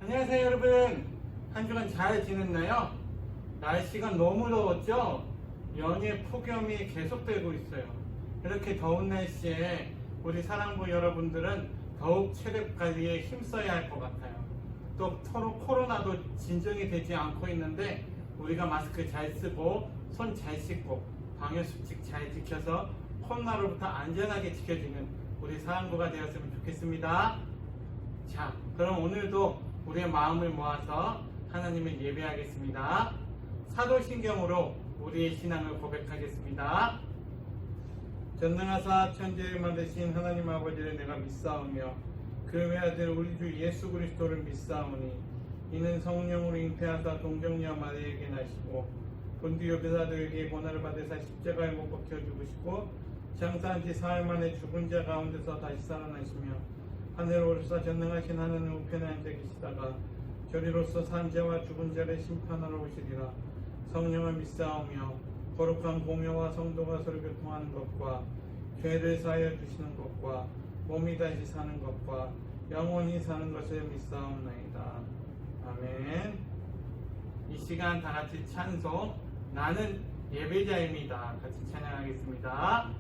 안녕하세요 여러분, 한 주간 잘 지냈나요? 날씨가 너무 더웠죠? 연이에 폭염이 계속되고 있어요. 이렇게 더운 날씨에 우리 사랑부 여러분들은 더욱 체력 관리에 힘써야 할 것 같아요. 또 코로나도 진정이 되지 않고 있는데 우리가 마스크 잘 쓰고 손 잘 씻고 방역수칙 잘 지켜서 코로나로부터 안전하게 지켜주는 우리 사랑부가 되었으면 좋겠습니다. 자, 그럼 오늘도 우리의 마음을 모아서 하나님을 예배하겠습니다. 사도신경으로 우리의 신앙을 고백하겠습니다. 전능하사 천지를 만드신 하나님 아버지를 내가 믿사오며 그 외아들 우리 주 예수 그리스도를 믿사오니 이는 성령으로 잉태하사 동정녀 마리아에게 나시고 본디오 빌라도에게 고난을 받으사 십자가에 못 박혀 죽으시고 장사한 지 사흘 만에 죽은 자 가운데서 다시 살아나시며 하늘로 오르사 전능하신 하나님 우편에 앉아 계시다가 저리로서 산 자와 죽은 자를 심판하러 오시리라. 성령을 믿사오며 거룩한 공회와 성도가 서로 교통하는 것과 죄를 사하여 주시는 것과 몸이 다시 사는 것과 영원히 사는 것을 믿사옵나이다. 아멘. 이 시간 다 같이 찬송 나는 예배자입니다. 같이 찬양하겠습니다.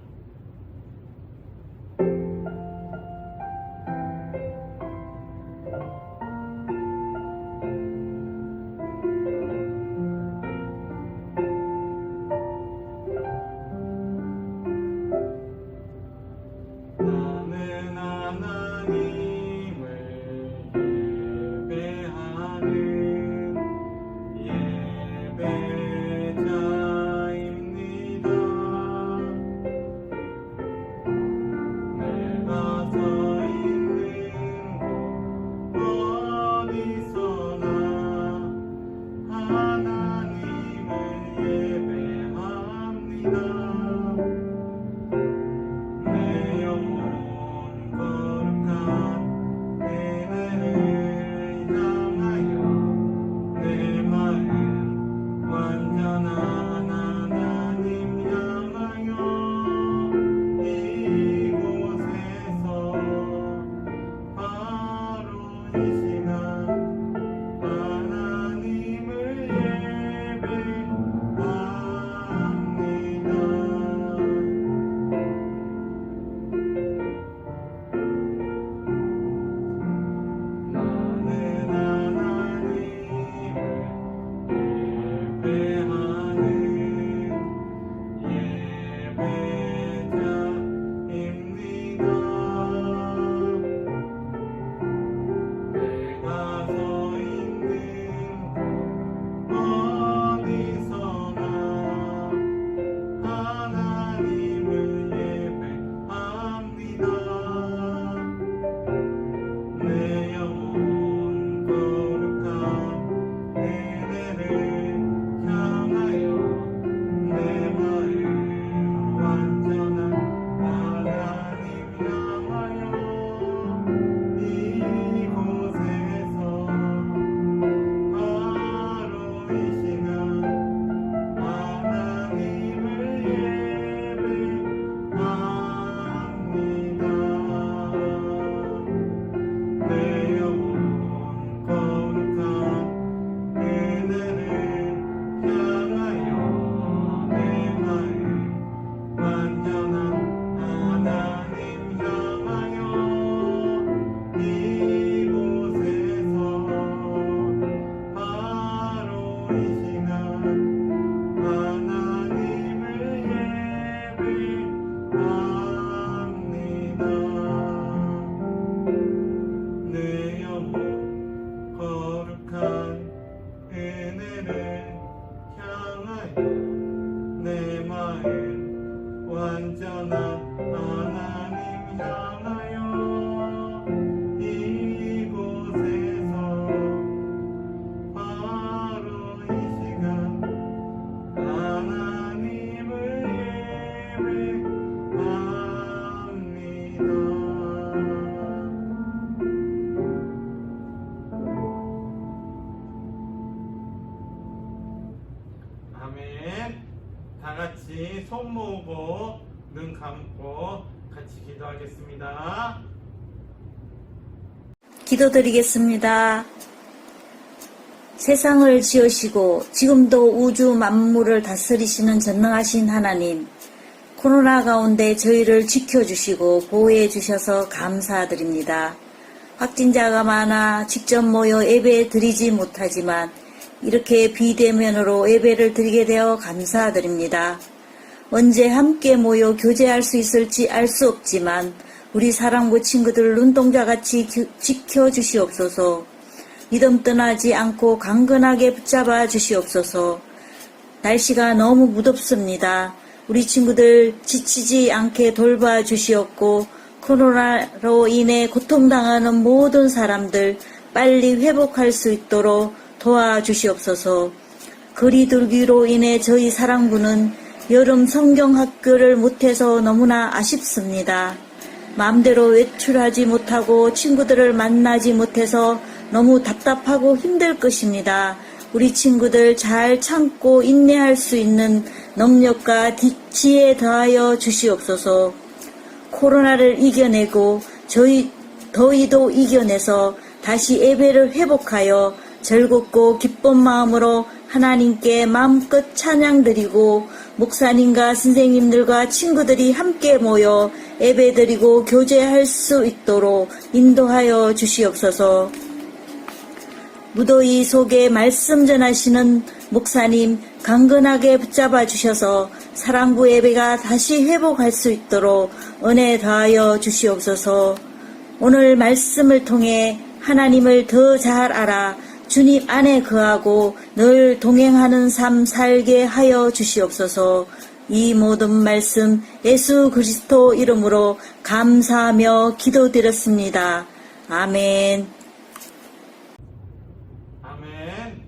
손 모으고 눈 감고 같이 기도하겠습니다. 기도드리겠습니다. 세상을 지으시고 지금도 우주 만물을 다스리시는 전능하신 하나님, 코로나 가운데 저희를 지켜주시고 보호해 주셔서 감사드립니다. 확진자가 많아 직접 모여 예배 드리지 못하지만 이렇게 비대면으로 예배를 드리게 되어 감사드립니다. 언제 함께 모여 교제할 수 있을지 알 수 없지만 우리 사랑부 친구들 눈동자같이 지켜주시옵소서. 믿음 떠나지 않고 강건하게 붙잡아 주시옵소서. 날씨가 너무 무덥습니다. 우리 친구들 지치지 않게 돌봐 주시옵고 코로나로 인해 고통당하는 모든 사람들 빨리 회복할 수 있도록 도와주시옵소서. 거리두기로 인해 저희 사랑부는 여름 성경학교를 못해서 너무나 아쉽습니다. 마음대로 외출하지 못하고 친구들을 만나지 못해서 너무 답답하고 힘들 것입니다. 우리 친구들 잘 참고 인내할 수 있는 능력과 지혜 더하여 주시옵소서. 코로나를 이겨내고 더위도 이겨내서 다시 예배를 회복하여 즐겁고 기쁜 마음으로 하나님께 마음껏 찬양드리고 목사님과 선생님들과 친구들이 함께 모여 예배드리고 교제할 수 있도록 인도하여 주시옵소서. 무더위 속에 말씀 전하시는 목사님 강건하게 붙잡아 주셔서 사랑부 예배가 다시 회복할 수 있도록 은혜 더하여 주시옵소서. 오늘 말씀을 통해 하나님을 더 잘 알아 주님 안에 거하고 늘 동행하는 삶 살게 하여 주시옵소서. 이 모든 말씀 예수 그리스도 이름으로 감사하며 기도드렸습니다. 아멘. 아멘.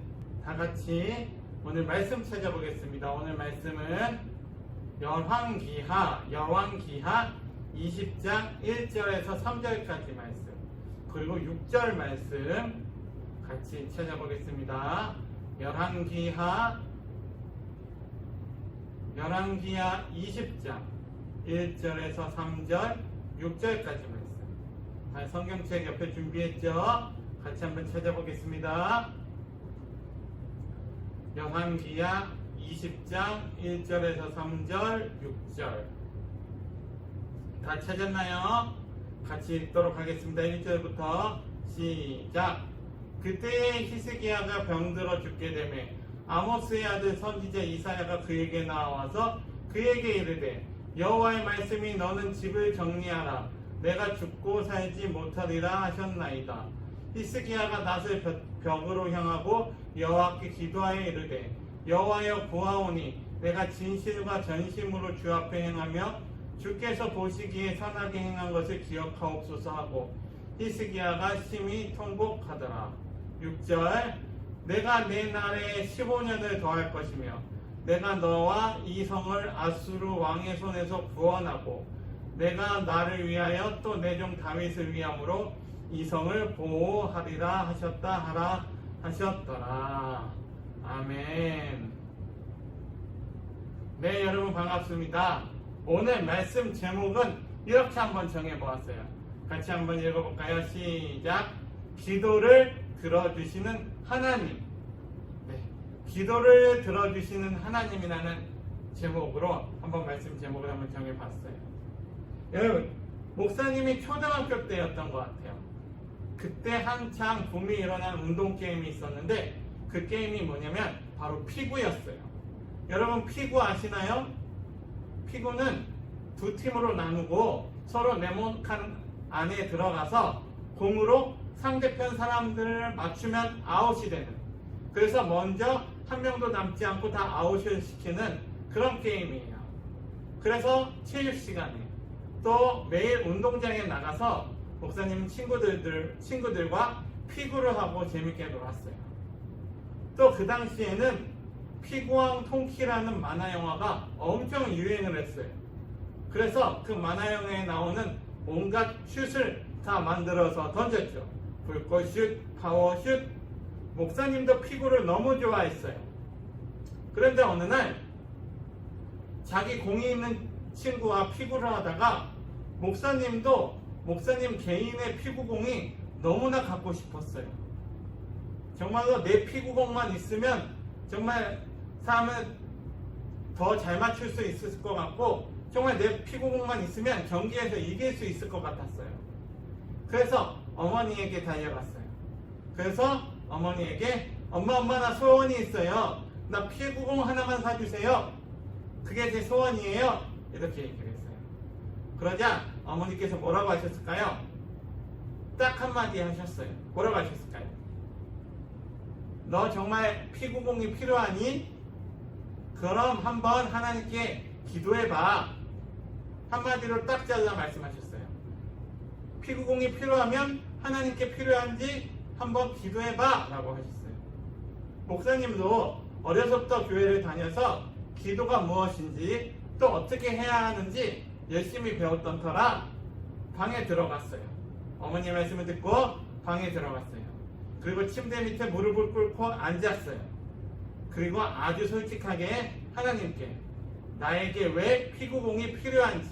다 같이 오늘 말씀 찾아보겠습니다. 오늘 말씀은 열왕기하 20장 1절에서 3절까지 말씀, 그리고 6절 말씀 같이 찾아보겠습니다. 열왕기하 20장 1절에서 3절 6절까지 말씀. 다 성경책 옆에 준비했죠? 같이 한번 찾아보겠습니다. 열왕기하 20장 1절에서 3절 6절 다 찾았나요? 같이 읽도록 하겠습니다. 1절부터 시작. 그때에 히스기야가 병들어 죽게 되매 아모스의 아들 선지자 이사야가 그에게 나와서 그에게 이르되 여호와의 말씀이 너는 집을 정리하라. 내가 죽고 살지 못하리라 하셨나이다. 히스기야가 낫을 벽으로 향하고 여호와께 기도하여 이르되 여호와여 구하오니 내가 진실과 전심으로 주 앞에 행하며 주께서 보시기에 선하게 행한 것을 기억하옵소서 하고 히스기야가 심히 통곡하더라. 6절. 내가 내 날에 15년을 더할 것이며 내가 너와 이 성을 아수르 왕의 손에서 구원하고 내가 나를 위하여 또 내 종 다윗을 위함으로 이 성을 보호하리라 하셨다 하라 하셨더라. 아멘. 네, 여러분 반갑습니다. 오늘 말씀 제목은 이렇게 한번 정해보았어요. 같이 한번 읽어볼까요? 시작. 기도를 들어주시는 하나님. 네, 기도를 들어주시는 하나님이라는 제목으로 한번 말씀 제목을 한번 정해봤어요. 여러분, 목사님이 초등학교 때였던 것 같아요. 그때 한창 붐이 일어난 운동 게임이 있었는데 그 게임이 뭐냐면 바로 피구였어요. 여러분 피구 아시나요? 피구는 두 팀으로 나누고 서로 네모칸 안에 들어가서 공으로 상대편 사람들을 맞추면 아웃이 되는, 그래서 먼저 한 명도 남지 않고 다 아웃을 시키는 그런 게임이에요. 그래서 체육 시간에 또 매일 운동장에 나가서 목사님 친구들과 피구를 하고 재밌게 놀았어요. 또 그 당시에는 피구왕 통키라는 만화 영화가 엄청 유행을 했어요. 그래서 그 만화 영화에 나오는 온갖 슛을 다 만들어서 던졌죠. 불꽃슛, 파워슛. 목사님도 피구를 너무 좋아했어요. 그런데 어느 날 자기 공이 있는 친구와 피구를 하다가 목사님 개인의 피구공이 너무나 갖고 싶었어요. 정말로 내 피구공만 있으면 정말 삶을 더 잘 맞출 수 있을 것 같고, 정말 내 피구공만 있으면 경기에서 이길 수 있을 것 같았어요. 그래서 어머니에게 달려갔어요. 그래서 어머니에게 엄마 나 소원이 있어요. 나 피구공 하나만 사주세요. 그게 제 소원이에요. 이렇게 얘기를 했어요. 그러자 어머니께서 뭐라고 하셨을까요? 딱 한마디 하셨어요. 뭐라고 하셨을까요? 너 정말 피구공이 필요하니? 그럼 한번 하나님께 기도해봐. 한마디로 딱 잘라 말씀하셨어요. 피구공이 필요하면 하나님께 필요한지 한번 기도해봐 라고 하셨어요. 목사님도 어려서부터 교회를 다녀서 기도가 무엇인지 또 어떻게 해야 하는지 열심히 배웠던 터라 방에 들어갔어요. 어머니 말씀을 듣고 방에 들어갔어요. 그리고 침대 밑에 무릎을 꿇고 앉았어요. 그리고 아주 솔직하게 하나님께 나에게 왜 피구공이 필요한지,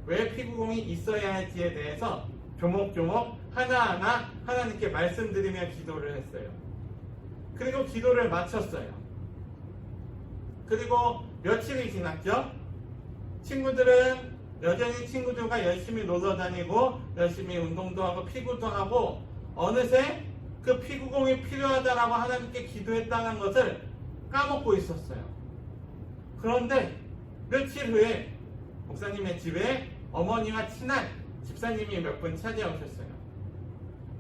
왜 피구공이 있어야 할지에 대해서 조목조목 하나하나 하나님께 말씀드리며 기도를 했어요. 그리고 기도를 마쳤어요. 그리고 며칠이 지났죠. 친구들은 여전히 친구들과 열심히 놀러 다니고 열심히 운동도 하고 피구도 하고, 어느새 그 피구공이 필요하다라고 하나님께 기도했다는 것을 까먹고 있었어요. 그런데 며칠 후에 목사님의 집에 어머니와 친한 집사님이 몇 분 찾아오셨어요.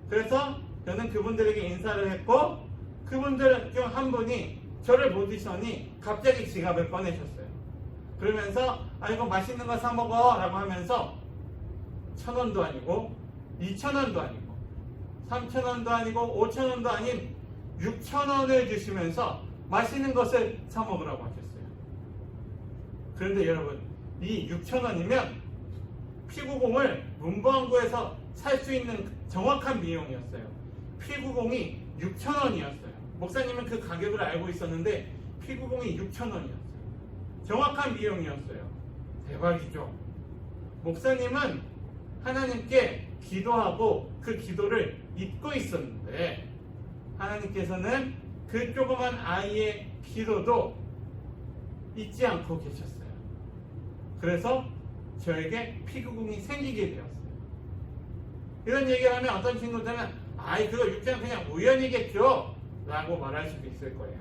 그래서 저는 그분들에게 인사를 했고, 그분들 중 한 분이 저를 보시더니 갑자기 지갑을 꺼내셨어요. 그러면서 이거 맛있는 거 사 먹어 라고 하면서 1,000원도 아니고 2,000원도 아니고 3,000원도 아니고 5,000원도 아닌 6,000원을 주시면서 맛있는 것을 사 먹으라고 하셨어요. 그런데 여러분, 이 6,000원이면 피구공을 문방구에서 살 수 있는 정확한 비용이었어요. 피구공이 6,000원이었어요. 목사님은 그 가격을 알고 있었는데 피구공이 6,000원이었어요. 정확한 비용이었어요. 대박이죠. 목사님은 하나님께 기도하고 그 기도를 잊고 있었는데, 하나님께서는 그 조그만 아이의 기도도 잊지 않고 계셨어요. 그래서 저에게 피구공이 생기게 되었어요. 이런 얘기를 하면 어떤 친구들은 그거 6,000원 그냥 우연이겠죠 라고 말할 수도 있을 거예요.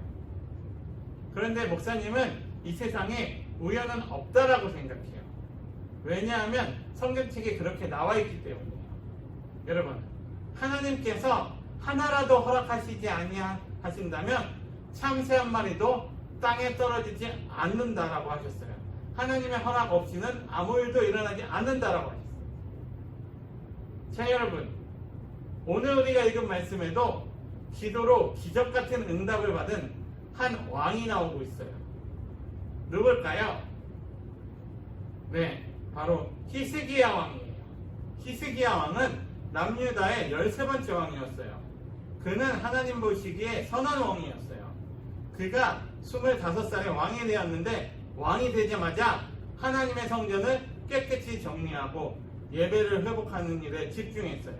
그런데 목사님은 이 세상에 우연은 없다라고 생각해요. 왜냐하면 성경책에 그렇게 나와 있기 때문이에요. 여러분, 하나님께서 하나라도 허락하시지 아니하신다면 참새 한 마리도 땅에 떨어지지 않는다라고 하셨어요. 하나님의 허락 없이는 아무 일도 일어나지 않는다라고 하셨어요. 자, 여러분, 오늘 우리가 읽은 말씀에도 기도로 기적 같은 응답을 받은 한 왕이 나오고 있어요. 누굴까요? 네, 바로 히스기야 왕이에요. 히스기야 왕은 남유다의 13번째 왕이었어요. 그는 하나님 보시기에 선한 왕이었어요. 그가 25살에 왕이 되었는데, 왕이 되자마자 하나님의 성전을 깨끗이 정리하고 예배를 회복하는 일에 집중했어요.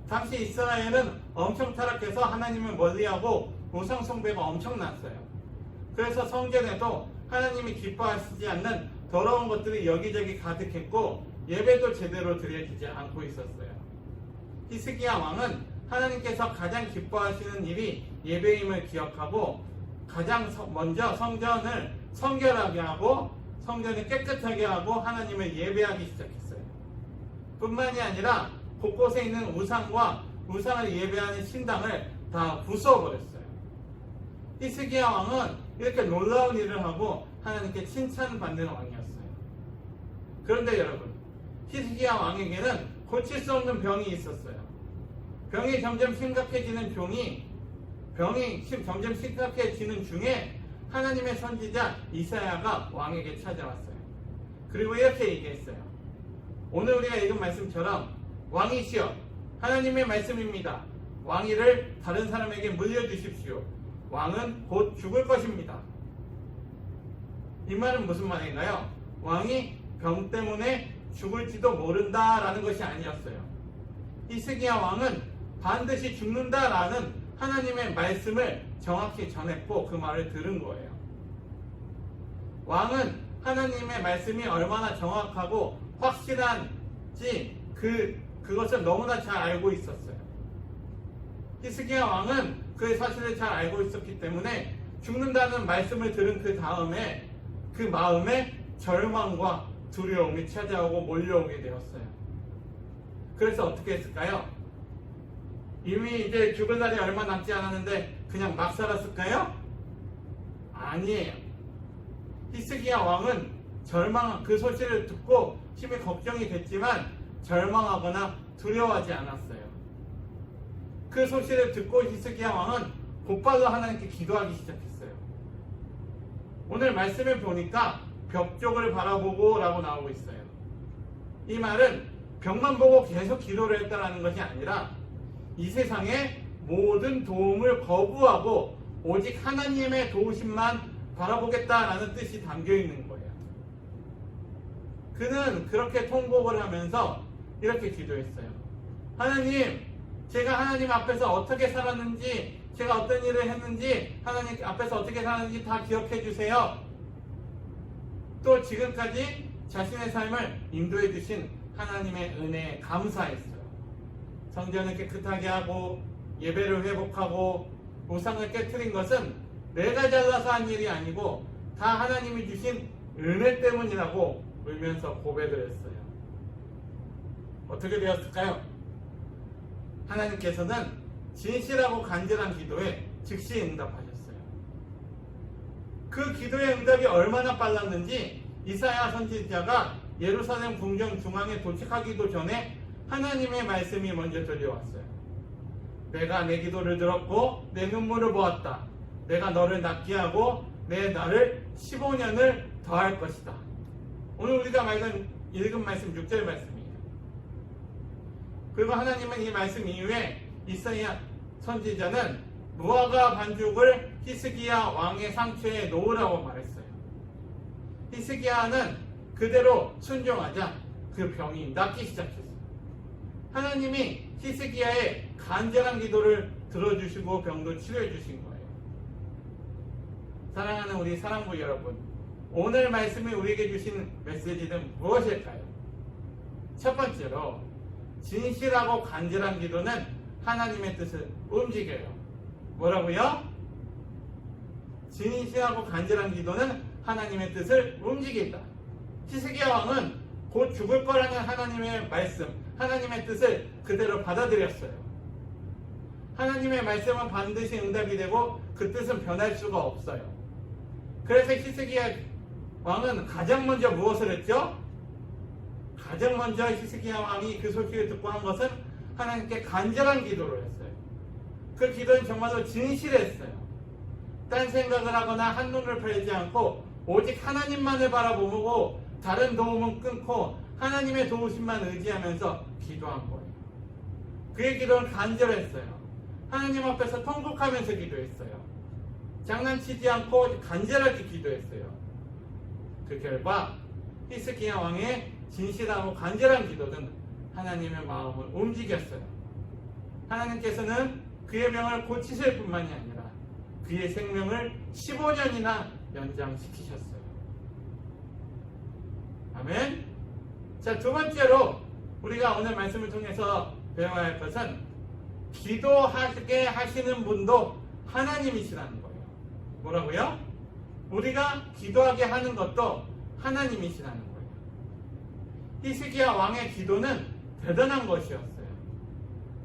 당시 이스라엘은 엄청 타락해서 하나님을 멀리하고 우상 숭배가 엄청났어요. 그래서 성전에도 하나님이 기뻐하시지 않는 더러운 것들이 여기저기 가득했고 예배도 제대로 드려지지 않고 있었어요. 히스기야 왕은 하나님께서 가장 기뻐하시는 일이 예배임을 기억하고 가장 먼저 성전을 성결하게 하고 성전을 깨끗하게 하고 하나님을 예배하기 시작했어요. 뿐만이 아니라 곳곳에 있는 우상과 우상을 예배하는 신당을 다 부숴버렸어요. 히스기야 왕은 이렇게 놀라운 일을 하고 하나님께 칭찬받는 왕이었어요. 그런데 여러분, 히스기야 왕에게는 고칠 수 없는 병이 있었어요. 병이 점점 심각해지는 중에 하나님의 선지자 이사야가 왕에게 찾아왔어요. 그리고 이렇게 얘기했어요. 오늘 우리가 읽은 말씀처럼 왕이시여, 하나님의 말씀입니다. 왕위를 다른 사람에게 물려주십시오. 왕은 곧 죽을 것입니다. 이 말은 무슨 말인가요? 왕이 병 때문에 죽을지도 모른다라는 것이 아니었어요. 히스기야 왕은 반드시 죽는다라는 하나님의 말씀을 정확히 전했고 그 말을 들은 거예요. 왕은 하나님의 말씀이 얼마나 정확하고 확실한지 그것을 너무나 잘 알고 있었어요. 히스기야 왕은 그 사실을 잘 알고 있었기 때문에 죽는다는 말씀을 들은 그 다음에 그 마음에 절망과 두려움이 찾아오고 몰려오게 되었어요. 그래서 어떻게 했을까요? 이미 이제 죽을 날이 얼마 남지 않았는데 그냥 막 살았을까요? 아니에요. 히스기야 왕은 그 소식을 듣고 심히 걱정이 됐지만 절망하거나 두려워하지 않았어요. 그 소식을 듣고 히스기야 왕은 곧바로 하나님께 기도하기 시작했어요. 오늘 말씀을 보니까 벽 쪽을 바라보고 라고 나오고 있어요. 이 말은 벽만 보고 계속 기도를 했다는 것이 아니라 이 세상의 모든 도움을 거부하고 오직 하나님의 도우심만 바라보겠다라는 뜻이 담겨 있는 거예요. 그는 그렇게 통곡을 하면서 이렇게 기도했어요. 하나님, 제가 하나님 앞에서 어떻게 살았는지, 제가 어떤 일을 했는지, 하나님 앞에서 어떻게 살았는지 다 기억해 주세요. 또 지금까지 자신의 삶을 인도해 주신 하나님의 은혜에 감사했어요. 성전을 깨끗하게 하고 예배를 회복하고 우상을 깨트린 것은 내가 잘나서 한 일이 아니고 다 하나님이 주신 은혜 때문이라고 울면서 고백을 했어요. 어떻게 되었을까요? 하나님께서는 진실하고 간절한 기도에 즉시 응답하셨어요. 그 기도의 응답이 얼마나 빨랐는지 이사야 선지자가 예루살렘 궁전 중앙에 도착하기도 전에 하나님의 말씀이 먼저 들려왔어요. 내가 내 기도를 들었고 내 눈물을 보았다. 내가 너를 낫게 하고 내 날을 15년을 더할 것이다. 오늘 우리가 읽은 말씀 6절 말씀이에요. 그리고 하나님은 이 말씀 이후에 이사야 선지자는 무화과 반죽을 히스기야 왕의 상처에 놓으라고 말했어요. 히스기야는 그대로 순종하자 그 병이 낫기 시작했어요. 하나님이 히스기야의 간절한 기도를 들어주시고 병도 치료해 주신 거예요. 사랑하는 우리 사랑부 여러분, 오늘 말씀이 우리에게 주신 메시지는 무엇일까요? 첫 번째로 진실하고 간절한 기도는 하나님의 뜻을 움직여요. 뭐라고요? 진실하고 간절한 기도는 하나님의 뜻을 움직인다. 히스기야 왕은 곧 죽을 거라는 하나님의 말씀, 하나님의 뜻을 그대로 받아들였어요. 하나님의 말씀은 반드시 응답이 되고 그 뜻은 변할 수가 없어요. 그래서 히스기야 왕은 가장 먼저 무엇을 했죠? 가장 먼저 히스기야 왕이 그 소식을 듣고 한 것은 하나님께 간절한 기도를 했어요. 그 기도는 정말로 진실했어요. 딴 생각을 하거나 한눈을 팔지 않고 오직 하나님만을 바라보고 다른 도움은 끊고 하나님의 도우심만 의지하면서 기도한 거예요. 그의 기도는 간절했어요. 하나님 앞에서 통곡하면서 기도했어요. 장난치지 않고 간절하게 기도했어요. 그 결과 히스기야 왕의 진실하고 간절한 기도는 하나님의 마음을 움직였어요. 하나님께서는 그의 병을 고치실 뿐만이 아니라 그의 생명을 15년이나 연장시키셨어요. 아멘. 자, 두 번째로 우리가 오늘 말씀을 통해서 배워야 할 것은 기도하게 하시는 분도 하나님이시라는 거예요. 뭐라고요? 우리가 기도하게 하는 것도 하나님이시라는 거예요. 히스기야 왕의 기도는 대단한 것이었어요.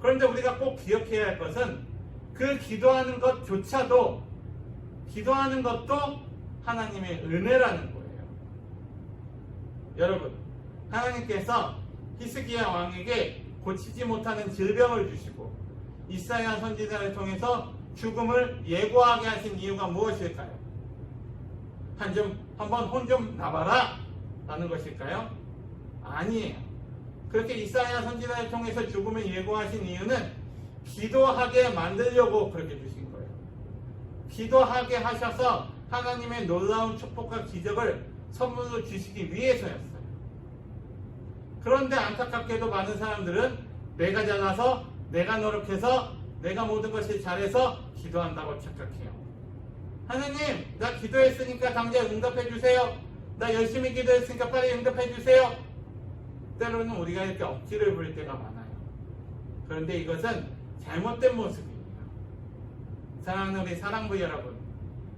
그런데 우리가 꼭 기억해야 할 것은 그 기도하는 것조차도 기도하는 것도 하나님의 은혜라는 거예요. 여러분, 하나님께서 히스기야 왕에게 고치지 못하는 질병을 주시고 이사야 선지자를 통해서 죽음을 예고하게 하신 이유가 무엇일까요? 한번 혼 좀 나봐라 라는 것일까요? 아니에요. 그렇게 이사야 선지자를 통해서 죽음을 예고하신 이유는 기도하게 만들려고 그렇게 주신 거예요. 기도하게 하셔서 하나님의 놀라운 축복과 기적을 선물로 주시기 위해서였어요. 그런데 안타깝게도 많은 사람들은 내가 잘나서, 내가 노력해서, 내가 모든 것을 잘해서 기도한다고 착각해요. 하나님, 나 기도했으니까 당장 응답해 주세요. 나 열심히 기도했으니까 빨리 응답해 주세요. 때로는 우리가 이렇게 억지를 부릴 때가 많아요. 그런데 이것은 잘못된 모습이에요. 사랑하는 우리 사랑부 여러분,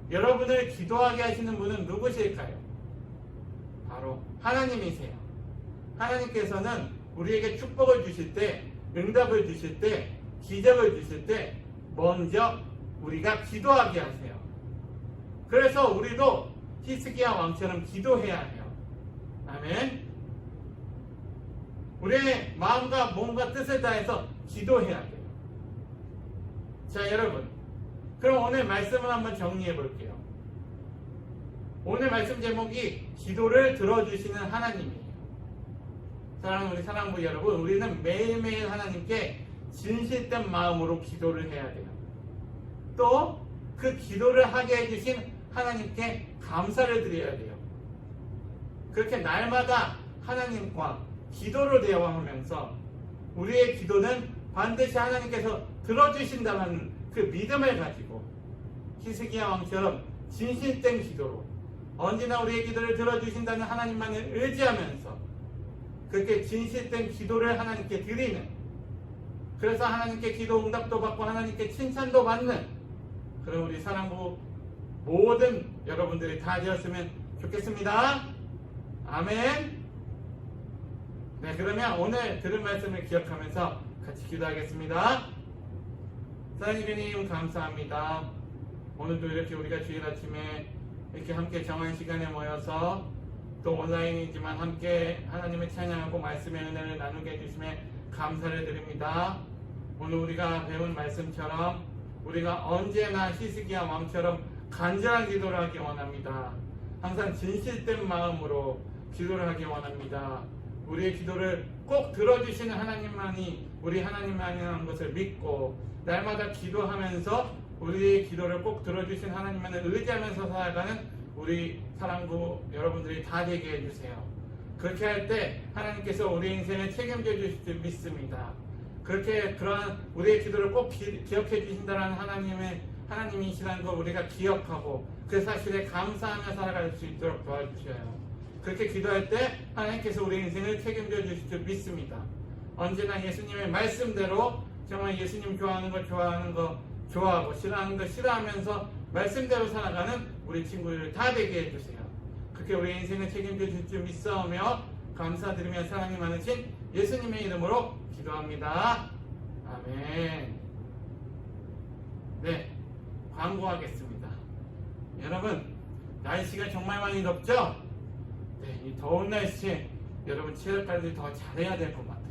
여러분을 기도하게 하시는 분은 누구실까요? 바로 하나님이세요. 하나님께서는 우리에게 축복을 주실 때, 응답을 주실 때, 기적을 주실 때 먼저 우리가 기도하게 하세요. 그래서 우리도 히스기야 왕처럼 기도해야 해요. 아멘. 우리의 마음과 몸과 뜻을 다해서 기도해야 돼요. 자, 여러분, 그럼 오늘 말씀을 한번 정리해 볼게요. 오늘 말씀 제목이 기도를 들어주시는 하나님이에요. 사랑하는 우리 사랑부 여러분, 우리는 매일매일 하나님께 진실된 마음으로 기도를 해야 돼요. 또 그 기도를 하게 해주신 하나님께 감사를 드려야 돼요. 그렇게 날마다 하나님과 기도로 대화하면서 우리의 기도는 반드시 하나님께서 들어주신다는 그 믿음을 가지고 히스기야 왕처럼 진실된 기도로 언제나 우리의 기도를 들어주신다는 하나님만을 의지하면서 그렇게 진실된 기도를 하나님께 드리는, 그래서 하나님께 기도 응답도 받고 하나님께 칭찬도 받는 그런 우리 사랑부 모든 여러분들이 다 되었으면 좋겠습니다. 아멘. 네, 그러면 오늘 들은 말씀을 기억하면서 같이 기도하겠습니다. 사랑하님 감사합니다. 오늘도 이렇게 우리가 주일 아침에 이렇게 함께 정한 시간에 모여서 또 온라인이지만 함께 하나님을 찬양하고 말씀의 은혜를 나누게 해주심에 감사를 드립니다. 오늘 우리가 배운 말씀처럼 우리가 언제나 히스기야 왕처럼 간절한 기도를 하기 원합니다. 항상 진실된 마음으로 기도를 하기 원합니다. 우리의 기도를 꼭 들어주시는 하나님만이 우리 하나님만이라는 것을 믿고 날마다 기도하면서 우리의 기도를 꼭 들어주신 하나님만을 의지하면서 살아가는 우리 사랑부 여러분들이 다 되게 해주세요. 그렇게 할 때 하나님께서 우리 인생을 책임져 주실 줄 믿습니다. 그렇게 그러한 우리의 기도를 꼭 기억해 주신다는 하나님이시라는 걸 우리가 기억하고 그 사실에 감사하며 살아갈 수 있도록 도와주셔요. 그렇게 기도할 때 하나님께서 우리 인생을 책임져 주실 줄 믿습니다. 언제나 예수님의 말씀대로 정말 예수님 좋아하는 거 좋아하고 싫어하는 거 싫어하면서 말씀대로 살아가는 우리 친구들 다 되게 해주세요. 그렇게 우리 인생을 책임져 주실 줄 믿사오며 감사드리며 사랑이 많으신 예수님의 이름으로 기도합니다. 아멘. 네, 광고하겠습니다. 여러분, 날씨가 정말 많이 덥죠? 네, 이 더운 날씨에 여러분 체력 관리 더 잘해야 될 것 같아요.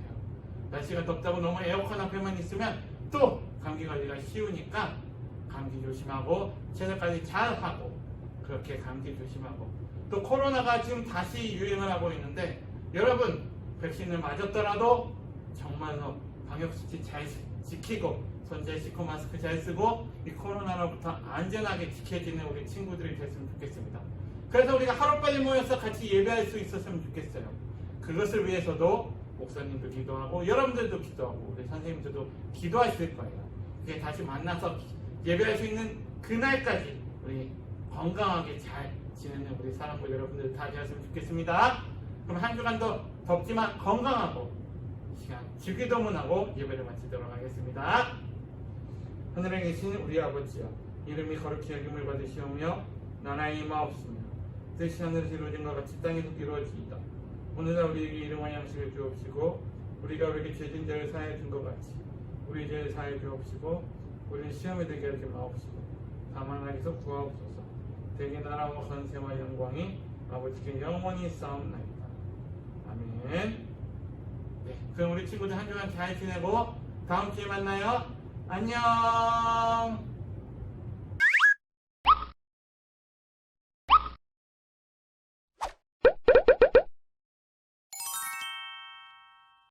날씨가 덥다고 너무 에어컨 앞에만 있으면 또 감기 관리가 쉬우니까 감기 조심하고 체력 관리 잘하고 그렇게 감기 조심하고 또 코로나가 지금 다시 유행을 하고 있는데 여러분 백신을 맞았더라도 정말로 방역수칙 잘 지키고 손 잘 씻고 마스크 잘 쓰고 이 코로나로부터 안전하게 지켜지는 우리 친구들이 됐으면 좋겠습니다. 그래서 우리가 하루빨리 모여서 같이 예배할 수 있었으면 좋겠어요. 그것을 위해서도 목사님도 기도하고 여러분들도 기도하고 우리 선생님들도 기도하실 거예요. 그게 다시 만나서 예배할 수 있는 그날까지 우리 건강하게 잘 지내는 우리 사랑부 여러분들 다 되었으면 좋겠습니다. 그럼 한 주간도 덥지만 건강하고 시간 주기도문하고 예배를 마치도록 하겠습니다. 하늘에 계신 우리 아버지여, 이름이 거룩히 여김을 받으시오며 나라의 임하옵시며 뜻이 하늘에서 이루어진 것 같이 땅에서 이루어지이다. 오늘날 우리에게 일용할 양식을 주옵시고 우리가 우리에게 죄진 자를 사하여 준 것 같이 우리 죄를 사하여 주옵시고 우리는 시험에 들게 하지 마옵시고 다만 악에서 구하옵소서. 대개 나라와 권세와 영광이 아버지께 영원히 싸움나이다. 아멘. 네, 그럼 우리 친구들 한 주간 잘 지내고 다음 주에 만나요. 안녕.